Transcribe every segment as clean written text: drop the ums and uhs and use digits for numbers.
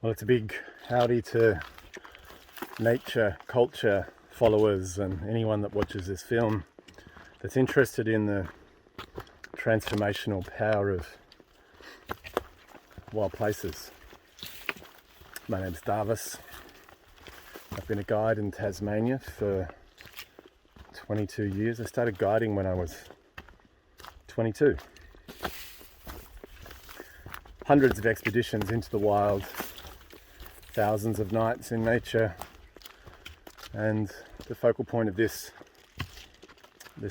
Well, it's a big howdy to nature, culture followers and anyone that watches this film that's interested in the transformational power of wild places. My name's Davis. I've been a guide in Tasmania for 22 years. I started guiding when I was 22. Hundreds of expeditions into the wild, thousands of nights in nature, and the focal point of this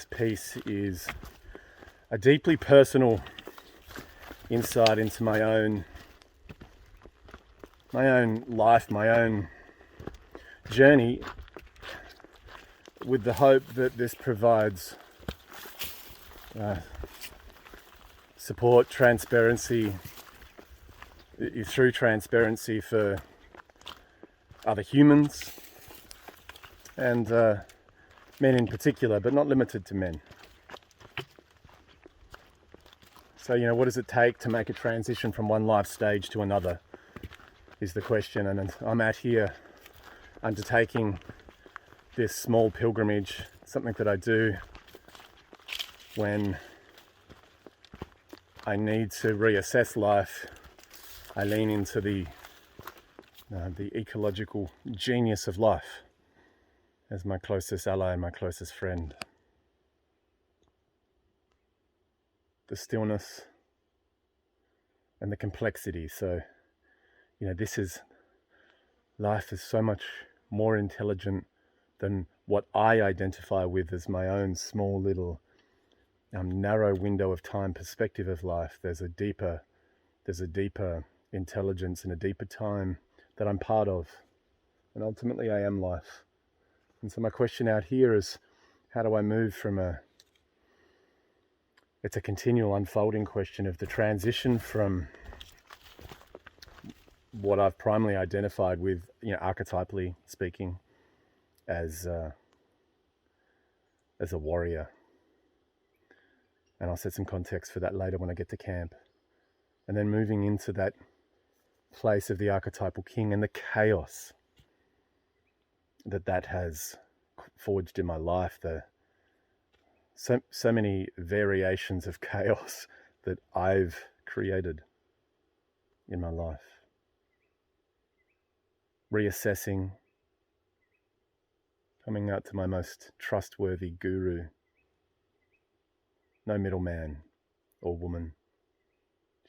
piece is a deeply personal insight into my own life, my own journey, with the hope that this provides support, transparency, through transparency for other humans and men in particular, but not limited to men. So, what does it take to make a transition from one life stage to another is the question. And I'm out here undertaking this small pilgrimage, something that I do when I need to reassess life. I lean into the ecological genius of life as my closest ally and my closest friend. The stillness and the complexity. So, life is so much more intelligent than what I identify with as my own small little narrow window of time perspective of life. There's a deeper intelligence and a deeper time that I'm part of, and ultimately I am life. And so my question out here is, how do I move from it's a continual unfolding question of the transition from what I've primarily identified with, archetypally speaking, as a warrior. And I'll set some context for that later when I get to camp. And then moving into that place of the archetypal king and the chaos that has forged in my life, so many variations of chaos that I've created in my life. Reassessing, coming out to my most trustworthy guru. No middleman or woman,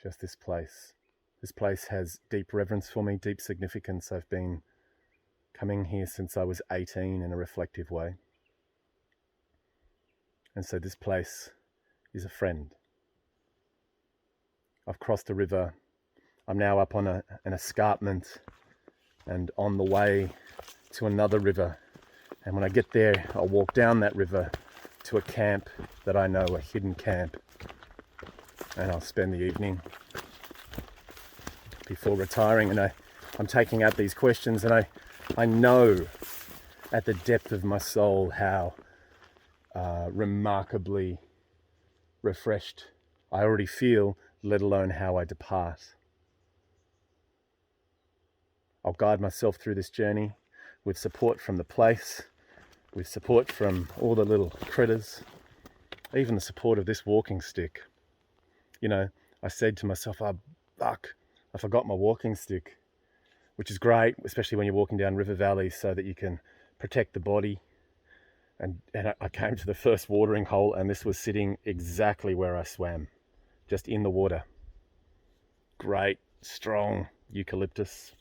just this place. This place has deep reverence for me, deep significance. I've been coming here since I was 18 in a reflective way. And so this place is a friend. I've crossed a river. I'm now up on an escarpment and on the way to another river. And when I get there, I'll walk down that river to a camp that I know, a hidden camp. And I'll spend the evening before retiring. And I'm taking out these questions, and I know at the depth of my soul how remarkably refreshed I already feel, let alone how I depart. I'll guide myself through this journey with support from the place, with support from all the little critters, even the support of this walking stick. I said to myself, oh, fuck, I forgot my walking stick, which is great, especially when you're walking down river valleys so that you can protect the body. And I came to the first watering hole, and this was sitting exactly where I swam, just in the water. Great, strong eucalyptus.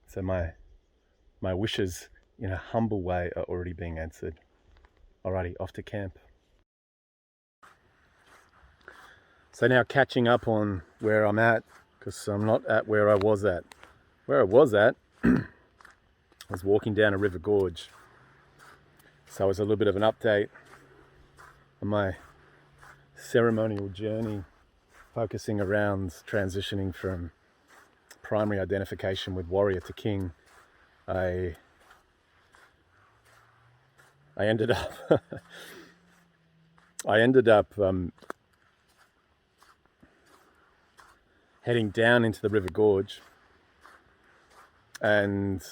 So my wishes, in a humble way, are already being answered. Alrighty, off to camp. So now catching up on where I'm at, because I'm not at where I was at. Where I was at, I was walking down a river gorge. So it was a little bit of an update on my ceremonial journey, focusing around transitioning from primary identification with warrior to king. I ended up heading down into the river gorge, And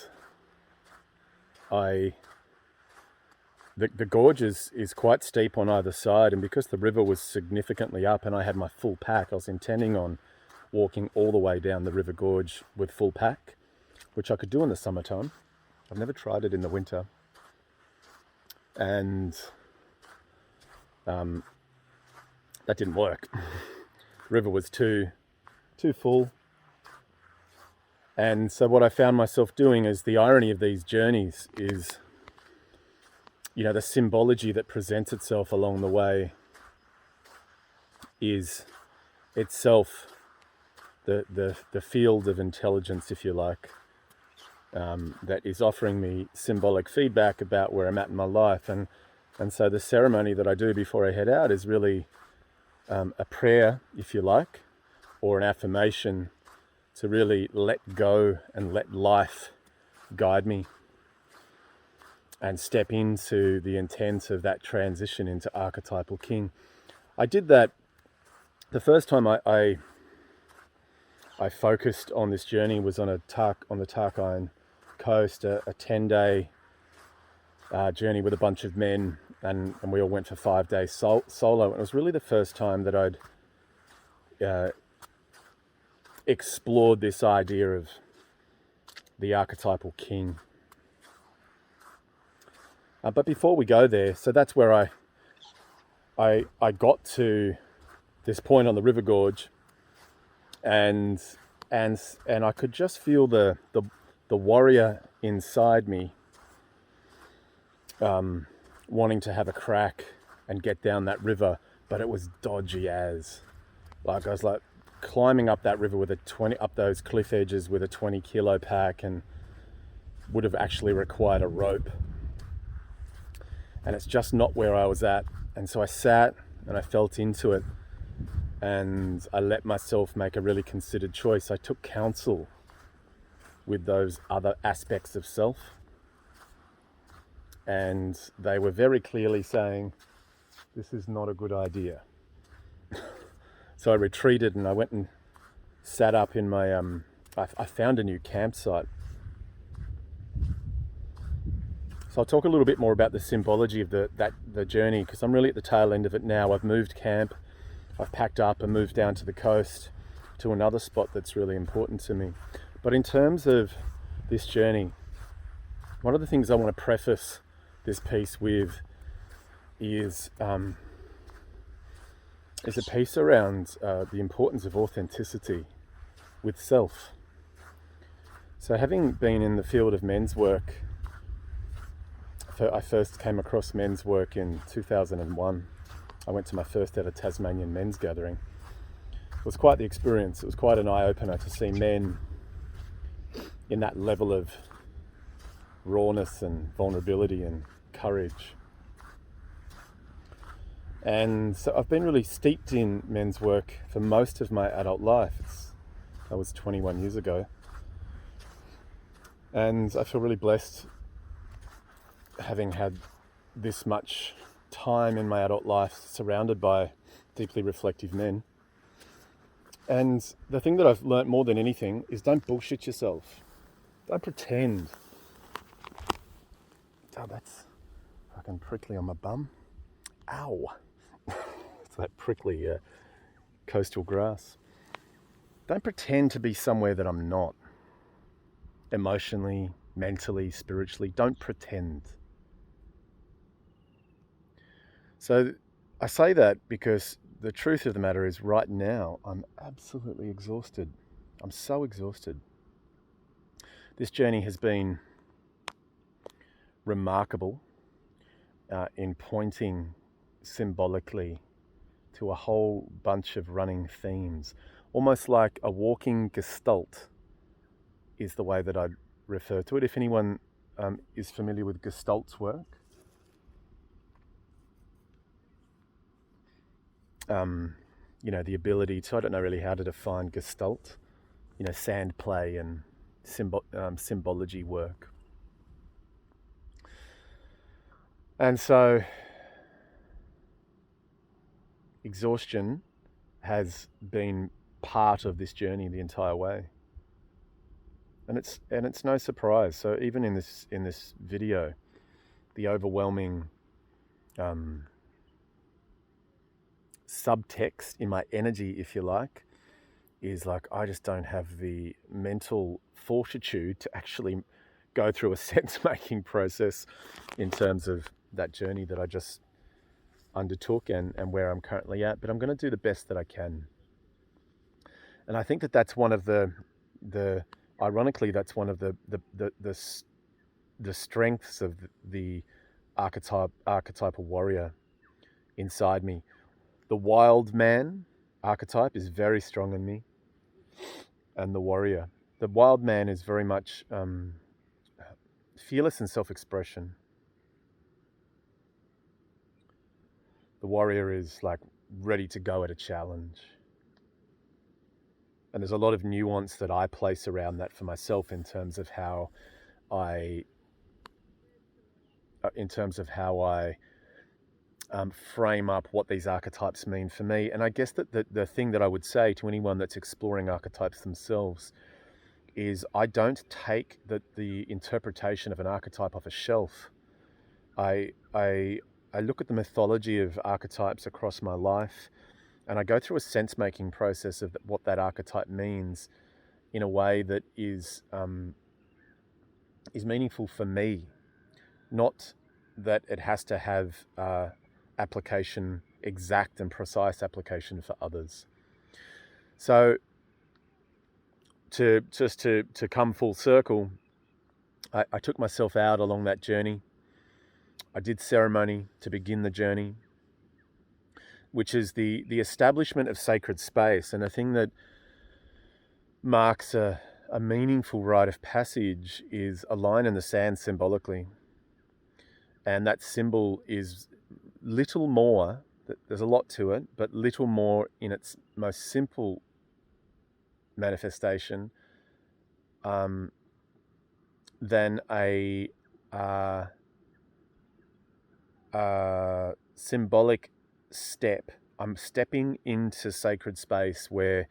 the gorge is quite steep on either side, and because the river was significantly up and I had my full pack, I was intending on walking all the way down the river gorge with full pack, which I could do in the summertime. I've never tried it in the winter. And that didn't work. The river was too full. And so what I found myself doing is, the irony of these journeys is, the symbology that presents itself along the way is itself the field of intelligence, if you like, that is offering me symbolic feedback about where I'm at in my life. And so the ceremony that I do before I head out is really a prayer, if you like, or an affirmation to really let go and let life guide me and step into the intent of that transition into archetypal king. I did that the first time I focused on this journey was on the Tarkine coast, a 10-day journey with a bunch of men, and we all went for 5 days solo. And it was really the first time that I'd explored this idea of the archetypal king. But before we go there, so that's where I got to this point on the river gorge, and I could just feel the warrior inside me wanting to have a crack and get down that river, but it was dodgy as. Like, I was like climbing up that river with up those cliff edges with a 20 kilo pack, and would have actually required a rope. And it's just not where I was at. And so I sat and I felt into it, and I let myself make a really considered choice. I took counsel with those other aspects of self, and they were very clearly saying, this is not a good idea. So I retreated, and I went and sat up in my, I found a new campsite. So I'll talk a little bit more about the symbology of the journey, because I'm really at the tail end of it now. I've moved camp, I've packed up and moved down to the coast to another spot that's really important to me. But in terms of this journey, one of the things I want to preface this piece with is a piece around the importance of authenticity with self. So having been in the field of men's work, I first came across men's work in 2001. I went to my first ever Tasmanian men's gathering. It was quite the experience. It was quite an eye-opener to see men in that level of rawness and vulnerability and courage. And so I've been really steeped in men's work for most of my adult life. That was 21 years ago. And I feel really blessed having had this much time in my adult life surrounded by deeply reflective men. And the thing that I've learnt more than anything is, don't bullshit yourself. Don't pretend. Oh, that's fucking prickly on my bum. Ow. It's that prickly coastal grass. Don't pretend to be somewhere that I'm not. Emotionally, mentally, spiritually. Don't pretend. So I say that because the truth of the matter is, right now I'm absolutely exhausted. I'm so exhausted. This journey has been remarkable in pointing symbolically to a whole bunch of running themes. Almost like a walking gestalt is the way that I'd refer to it. If anyone is familiar with Gestalt's work, the ability to, I don't know really how to define Gestalt, sand play and symbology work. And so exhaustion has been part of this journey the entire way. And it's no surprise. So even in this video, the overwhelming subtext in my energy, if you like, is like, I just don't have the mental fortitude to actually go through a sense-making process in terms of that journey that I just undertook and where I'm currently at. But I'm going to do the best that I can. And I think that that's one of the ironically, that's one of the strengths of the archetypal warrior inside me. The wild man archetype is very strong in me, and the warrior. The wild man is very much fearless in self-expression. The warrior is like ready to go at a challenge. And there's a lot of nuance that I place around that for myself in terms of how I frame up what these archetypes mean for me. And I guess that the thing that I would say to anyone that's exploring archetypes themselves is I don't take the interpretation of an archetype off a shelf. I look at the mythology of archetypes across my life, and I go through a sense-making process of what that archetype means in a way that is meaningful for me, not that it has to have application, exact and precise application for others. So to come full circle, I took myself out along that journey. I did ceremony to begin the journey, which is the establishment of sacred space. And a thing that marks a meaningful rite of passage is a line in the sand symbolically. And that symbol is little more, there's a lot to it, but little more in its most simple manifestation than a symbolic step. I'm stepping into sacred space where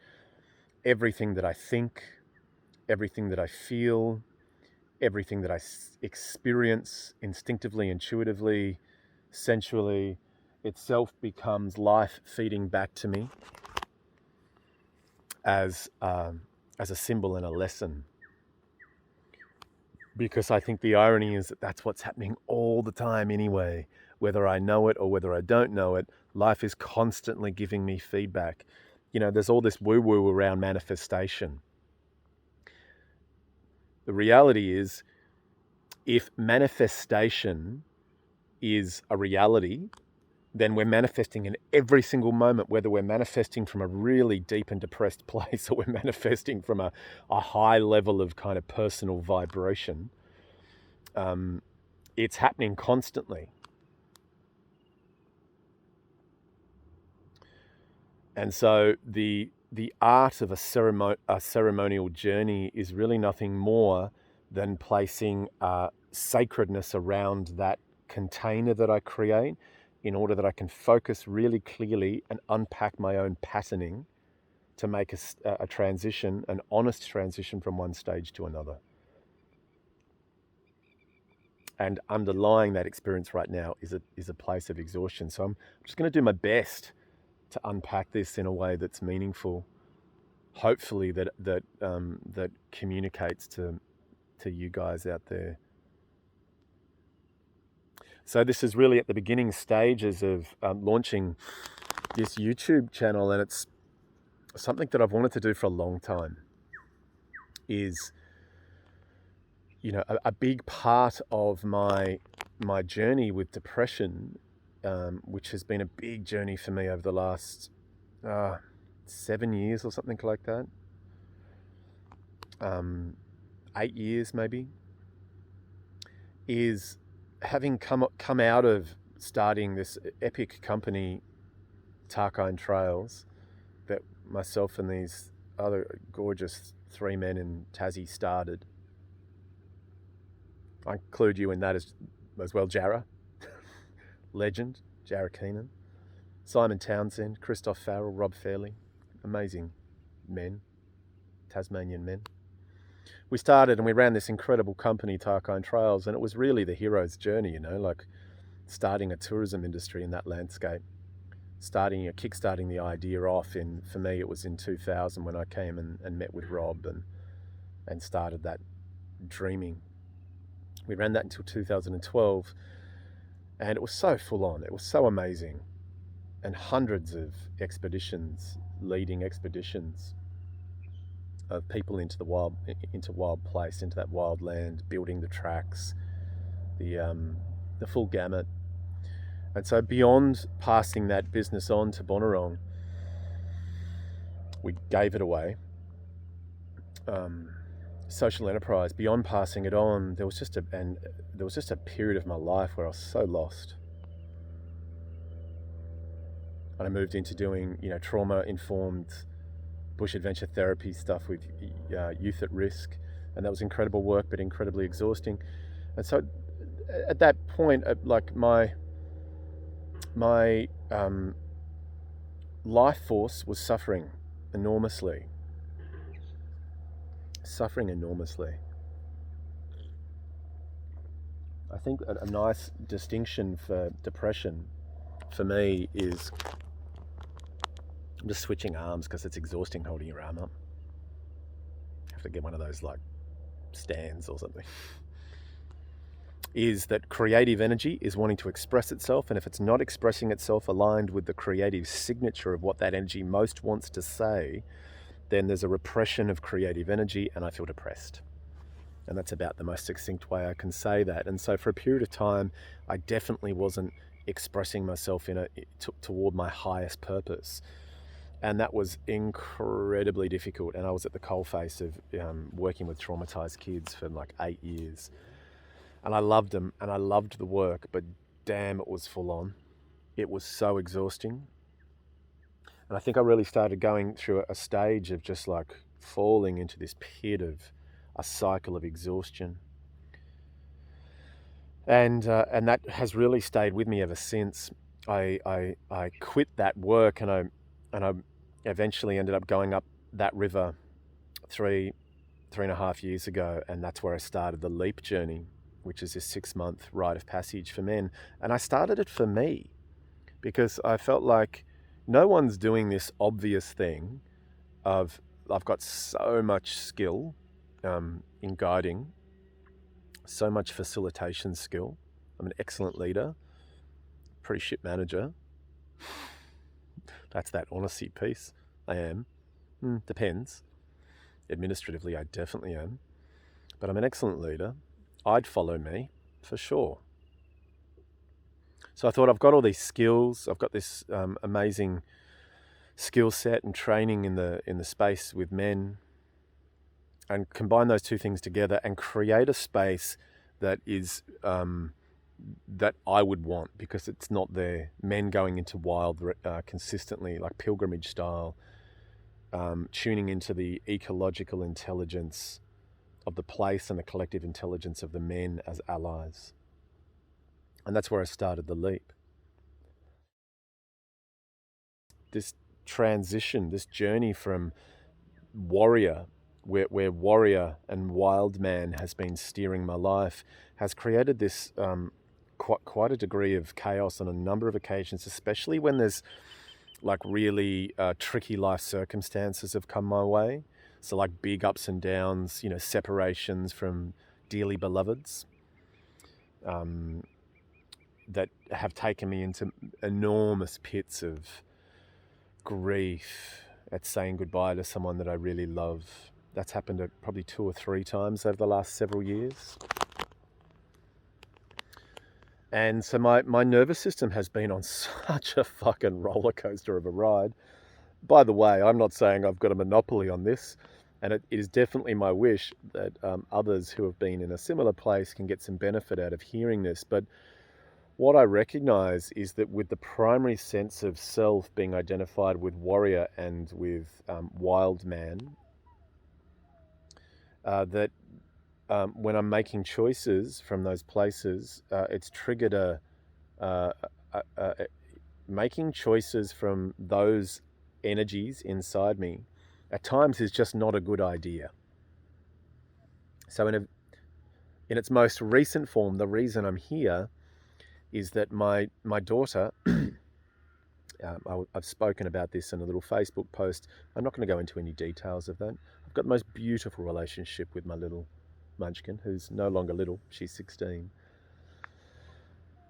everything that I think, everything that I feel, everything that I experience instinctively, intuitively, sensually, itself becomes life feeding back to me as a symbol and a lesson. Because I think the irony is that that's what's happening all the time anyway. Whether I know it or whether I don't know it, life is constantly giving me feedback. You know, there's all this woo-woo around manifestation. The reality is, if manifestation is a reality, then we're manifesting in every single moment, whether we're manifesting from a really deep and depressed place or we're manifesting from a high level of kind of personal vibration. It's happening constantly. And so the art of a ceremonial journey is really nothing more than placing sacredness around that container that I create in order that I can focus really clearly and unpack my own patterning to make a transition, an honest transition from one stage to another. And underlying that experience right now is a place of exhaustion. So I'm just going to do my best to unpack this in a way that's meaningful, hopefully that communicates to you guys out there. So this is really at the beginning stages of launching this YouTube channel, and it's something that I've wanted to do for a long time. Is, you know, a big part of my journey with depression, which has been a big journey for me over the last 7 years or something like that. 8 years maybe, is having come out of starting this epic company, Tarkine Trails, that myself and these other gorgeous 3 men in Tassie started. I include you in that as well, Jarrah, legend, Jarrah Keenan, Simon Townsend, Christoph Farrell, Rob Fairley, amazing men, Tasmanian men. we started and we ran this incredible company, Tarkine Trails, and it was really the hero's journey, you know, like starting a tourism industry in that landscape, kickstarting the idea off in, for me, it was in 2000 when I came and met with Rob and started that dreaming. We ran that until 2012, and it was so full on. It was so amazing. And hundreds of expeditions, leading expeditions of people into wild place, into that wild land, building the tracks, the full gamut. And so beyond passing that business on to Bonorong, we gave it away. Social enterprise, beyond passing it on, there was just a period of my life where I was so lost. And I moved into doing, you know, trauma-informed bush adventure therapy stuff with youth at risk, and that was incredible work, but incredibly exhausting. And so, at that point, like my life force was suffering enormously. I think a nice distinction for depression for me is, I'm just switching arms because it's exhausting holding your arm up. I have to get one of those like stands or something. Is that creative energy is wanting to express itself, and if it's not expressing itself aligned with the creative signature of what that energy most wants to say, then there's a repression of creative energy, and I feel depressed. And that's about the most succinct way I can say that. And so for a period of time, I definitely wasn't expressing myself toward my highest purpose. And that was incredibly difficult. And I was at the coalface of working with traumatized kids for like 8 years. And I loved them and I loved the work, but damn, it was full on. It was so exhausting. And I think I really started going through a stage of just like falling into this pit of a cycle of exhaustion. And that has really stayed with me ever since. I quit that work and I eventually ended up going up that river three and a half years ago, and that's where I started the Leap journey, which is this 6-month rite of passage for men. And I started it for me because I felt like no one's doing this obvious thing of I've got so much skill in guiding, so much facilitation skill. I'm an excellent leader, pretty shit manager. That's that honesty piece. I am. Depends. Administratively, I definitely am. But I'm an excellent leader. I'd follow me, for sure. So I thought I've got all these skills. I've got this amazing skill set and training in the space with men, and combine those two things together and create a space that is that I would want, because it's not there. Men going into wild consistently, like pilgrimage style, tuning into the ecological intelligence of the place and the collective intelligence of the men as allies. And that's where I started the Leap. This transition, this journey from warrior, where warrior and wild man has been steering my life, has created this quite a degree of chaos on a number of occasions, especially when there's like really tricky life circumstances have come my way. So like big ups and downs, you know, separations from dearly beloveds that have taken me into enormous pits of grief at saying goodbye to someone that I really love. That's happened probably 2 or 3 times over the last several years. And so my nervous system has been on such a fucking roller coaster of a ride. By the way, I'm not saying I've got a monopoly on this, and it is definitely my wish that others who have been in a similar place can get some benefit out of hearing this. But what I recognize is that with the primary sense of self being identified with warrior and with wild man, that when I'm making choices from those places, it's triggered making choices from those energies inside me at times is just not a good idea. So in its most recent form, the reason I'm here is that my daughter, I've spoken about this in a little Facebook post. I'm not going to go into any details of that. I've got the most beautiful relationship with my little munchkin, who's no longer little. She's 16.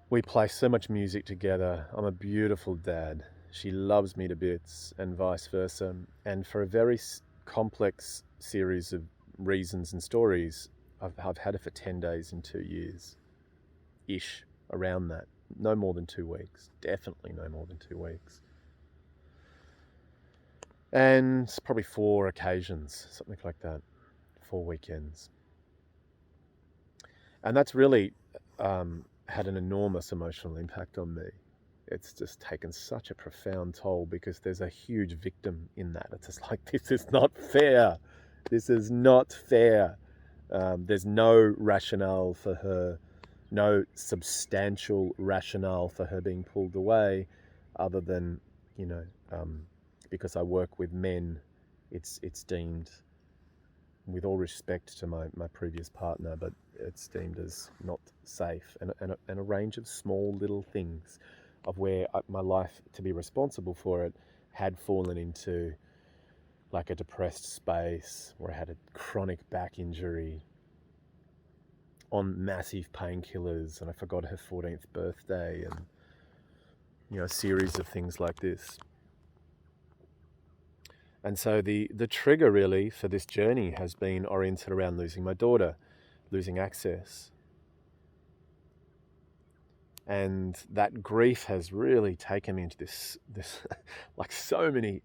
We play so much music together. I'm a beautiful dad. She loves me to bits, and vice versa. And for a very complex series of reasons and stories, I've had her for 10 days in 2 years-ish, around that. No more than 2 weeks. Definitely no more than 2 weeks. And probably 4 occasions, something like that. 4 weekends. And that's really had an enormous emotional impact on me. It's just taken such a profound toll because there's a huge victim in that. It's just like, this is not fair. This is not fair. There's no rationale for her, no substantial rationale for her being pulled away, other than, because I work with men, it's deemed, with all respect to my previous partner, but it's deemed as not safe, and a range of small little things of where my life, to be responsible for it, had fallen into like a depressed space, where I had a chronic back injury, on massive painkillers, and I forgot her 14th birthday, and a series of things like this. And so the trigger really for this journey has been oriented around losing my daughter, losing access. And that grief has really taken me into this like so many,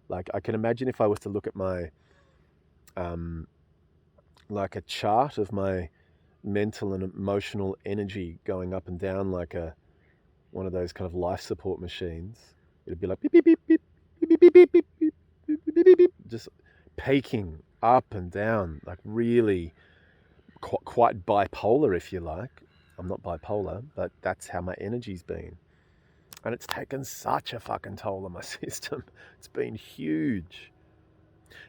like I can imagine if I was to look at my, like a chart of my mental and emotional energy going up and down like one of those kind of life support machines. It'd be like beep, beep, beep, beep, beep, beep, beep, beep, beep, beep, beep, beep, beep, just peaking up and down, like really quite bipolar, if you like. I'm not bipolar, but that's how my energy's been. And it's taken such a fucking toll on my system. It's been huge.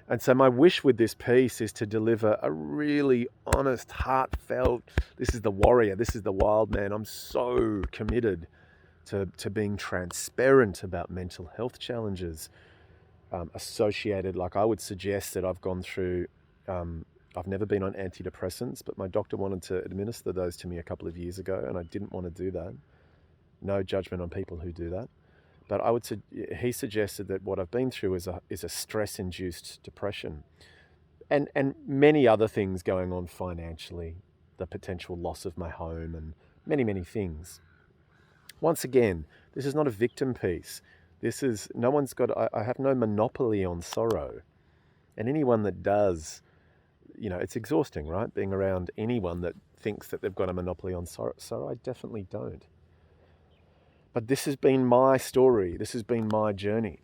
And so my wish with this piece is to deliver a really honest, heartfelt, this is the warrior, this is the wild man. I'm so committed to being transparent about mental health challenges associated. Like, I would suggest that I've gone through, I've never been on antidepressants, but my doctor wanted to administer those to me a couple of years ago, and I didn't want to do that. No judgment on people who do that. But he suggested that what I've been through is a stress-induced depression, and many other things going on financially, the potential loss of my home, and many, many things. Once again, this is not a victim piece. This is, I have no monopoly on sorrow. And anyone that does, it's exhausting, right? Being around anyone that thinks that they've got a monopoly on sorrow. I definitely don't. But this has been my story. This has been my journey.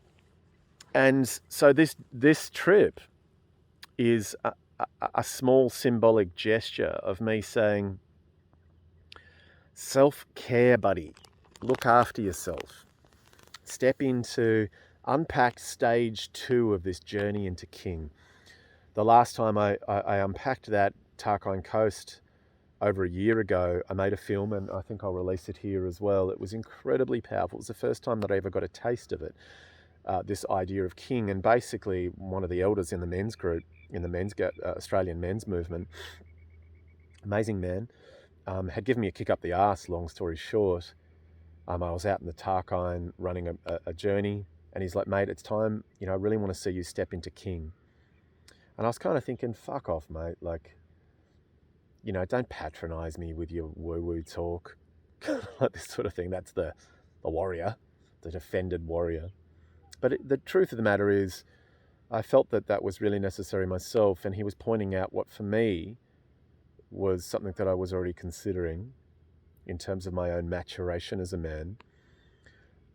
And so this trip is a small symbolic gesture of me saying, self-care, buddy. Look after yourself. Step into, unpack stage 2 of this journey into King. The last time I unpacked that, Tarkine Coast, over a year ago, I made a film, and I think I'll release it here as well. It was incredibly powerful. It was the first time that I ever got a taste of it, this idea of King. And basically, one of the elders in the men's group, in the Australian men's movement, amazing man, had given me a kick up the arse, long story short. I was out in the Tarkine running a journey, and he's like, mate, it's time, I really want to see you step into King. And I was kind of thinking, fuck off, mate. Like, don't patronize me with your woo-woo talk. Like this sort of thing. That's the warrior, the defended warrior. But the truth of the matter is, I felt that was really necessary myself, and he was pointing out what for me was something that I was already considering in terms of my own maturation as a man.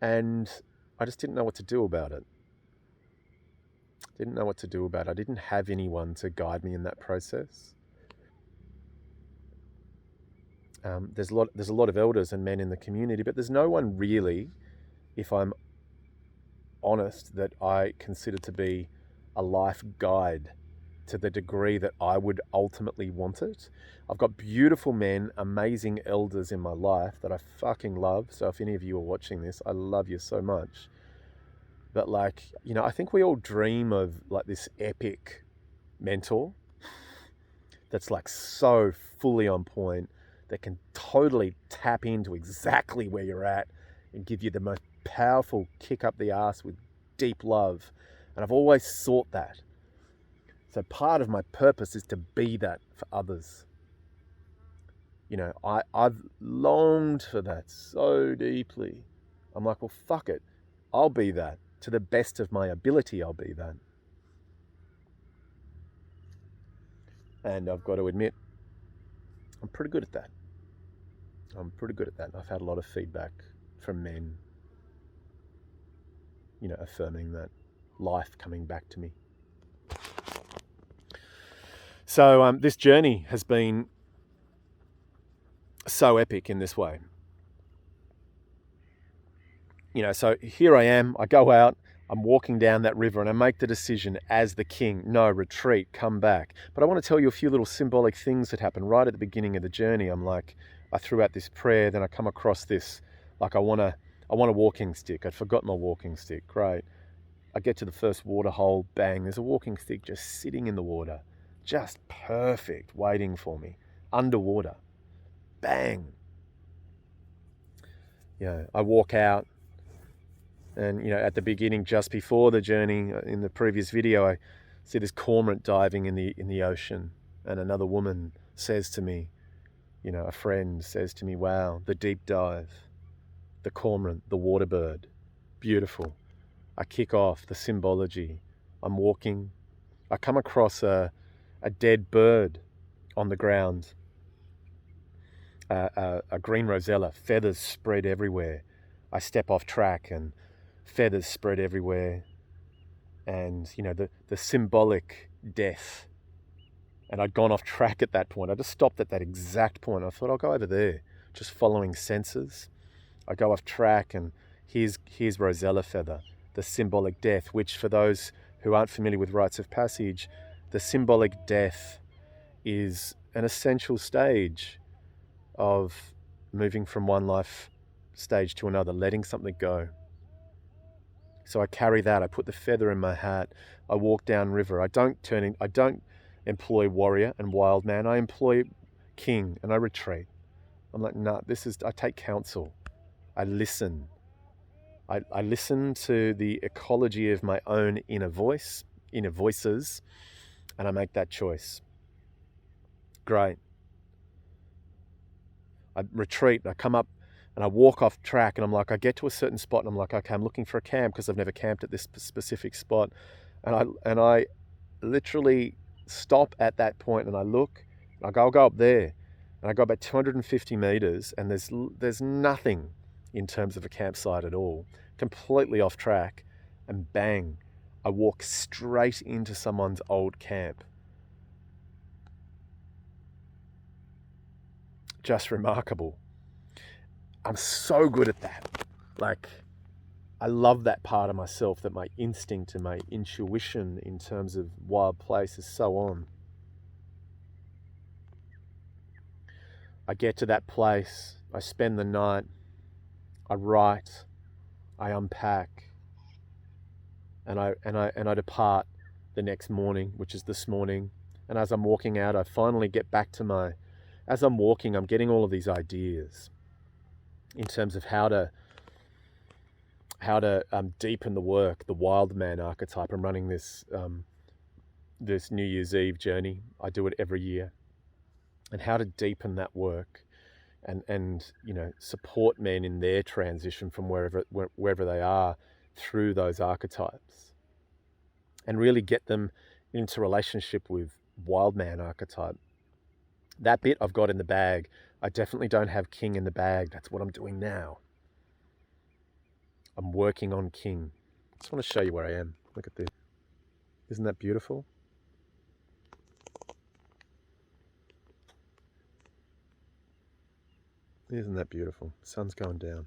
And I just didn't know what to do about it. I didn't have anyone to guide me in that process. There's a lot of elders and men in the community, but there's no one really, if I'm honest, that I consider to be a life guide to the degree that I would ultimately want it. I've got beautiful men, amazing elders in my life that I fucking love. So if any of you are watching this, I love you so much. But like, you know, I think we all dream of like this epic mentor that's like so fully on point, that can totally tap into exactly where you're at and give you the most powerful kick up the ass with deep love. And I've always sought that. So part of my purpose is to be that for others. You know, I've longed for that so deeply. I'm like, well, fuck it. I'll be that. To the best of my ability, I'll be that. And I've got to admit, I'm pretty good at that. I've had a lot of feedback from men, you know, affirming that, life coming back to me. So this journey has been so epic in this way. You know, so here I am, I go out, I'm walking down that river and I make the decision as the king, no, retreat, come back. But I want to tell you a few little symbolic things that happened right at the beginning of the journey. I'm like, I threw out this prayer, then I come across this, like I want a walking stick. I'd forgotten my walking stick, great. I get to the first water hole, bang, there's a walking stick just sitting in the water, just perfect, waiting for me, underwater, bang. You know, I walk out, and, you know, at the beginning, just before the journey, in the previous video, I see this cormorant diving in the ocean, and another woman says to me, you know, a friend says to me, wow, the deep dive, the cormorant, the water bird, beautiful. I kick off the symbology. I'm walking. I come across a dead bird on the ground, a green rosella, feathers spread everywhere. I step off track and feathers spread everywhere, and, you know, the symbolic death. And I'd gone off track at that point. I just stopped at that exact point. I thought, I'll go over there, just following senses. I go off track, and here's rosella feather, the symbolic death, which, for those who aren't familiar with rites of passage, the symbolic death is an essential stage of moving from one life stage to another, letting something go. So I carry that. I put the feather in my hat. I walk down river. I don't employ warrior and wild man. I employ king, and I retreat. I'm like, nah, I take counsel. I listen. I listen to the ecology of my own inner voices, and I make that choice. Great. I retreat, I come up and I walk off track, and I'm like, I get to a certain spot and I'm like, okay, I'm looking for a camp because I've never camped at this specific spot. And I literally stop at that point, and I look, and I go, I'll go up there. And I go about 250 meters, and there's nothing in terms of a campsite at all, completely off track, and bang, I walk straight into someone's old camp. Just remarkable. I'm so good at that. Like, I love that part of myself, that my instinct and my intuition in terms of wild place is so on. I get to that place, I spend the night, I write, I unpack, and I depart the next morning, which is this morning. And as I'm walking out, I finally get back to as I'm walking, I'm getting all of these ideas in terms of how to deepen the work, the wild man archetype. I'm running this New Year's Eve journey. I do it every year, and how to deepen that work, and you know, support men in their transition from wherever they are through those archetypes, and really get them into relationship with wild man archetype. That bit I've got in the bag. I definitely don't have king in the bag. That's what I'm doing now. I'm working on king. I just want to show you where I am. Look at this. Isn't that beautiful? Isn't that beautiful? Sun's going down.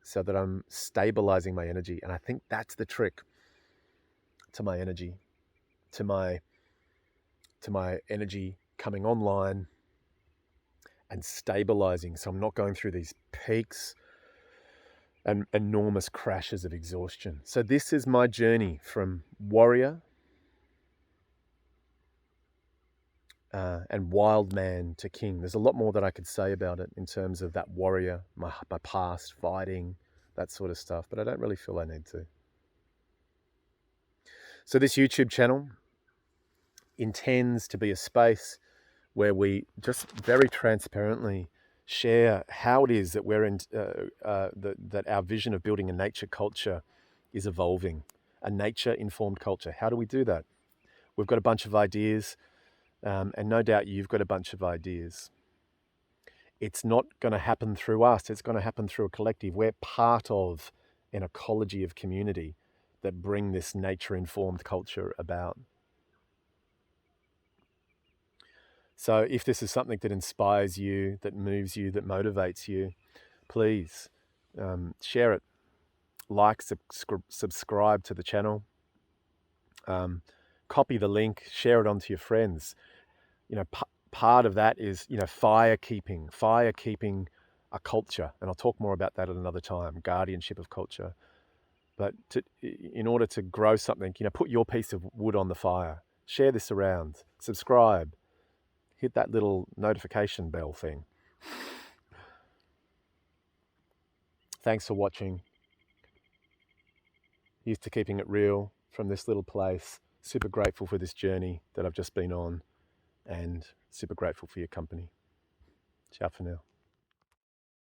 so that I'm stabilizing my energy. And I think that's the trick to my energy, to my energy coming online and stabilizing, so I'm not going through these peaks and enormous crashes of exhaustion. So this is my journey from warrior and wild man to king. There's a lot more that I could say about it in terms of that warrior, my past, fighting, that sort of stuff, but I don't really feel I need to. So this YouTube channel intends to be a space where we just very transparently share how it is that we're in, that our vision of building a nature culture is evolving, a nature-informed culture. How do we do that? We've got a bunch of ideas, and no doubt you've got a bunch of ideas. It's not going to happen through us. It's going to happen through a collective. We're part of an ecology of community that bring this nature-informed culture about. So if this is something that inspires you, that moves you, that motivates you, please share it, like, subscribe to the channel, copy the link, share it onto your friends. You know, part of that is, you know, fire keeping a culture. And I'll talk more about that at another time, guardianship of culture. But in order to grow something, you know, put your piece of wood on the fire, share this around, subscribe, hit that little notification bell thing. Thanks for watching. Here's to keeping it real from this little place. Super grateful for this journey that I've just been on, and super grateful for your company. Ciao for now.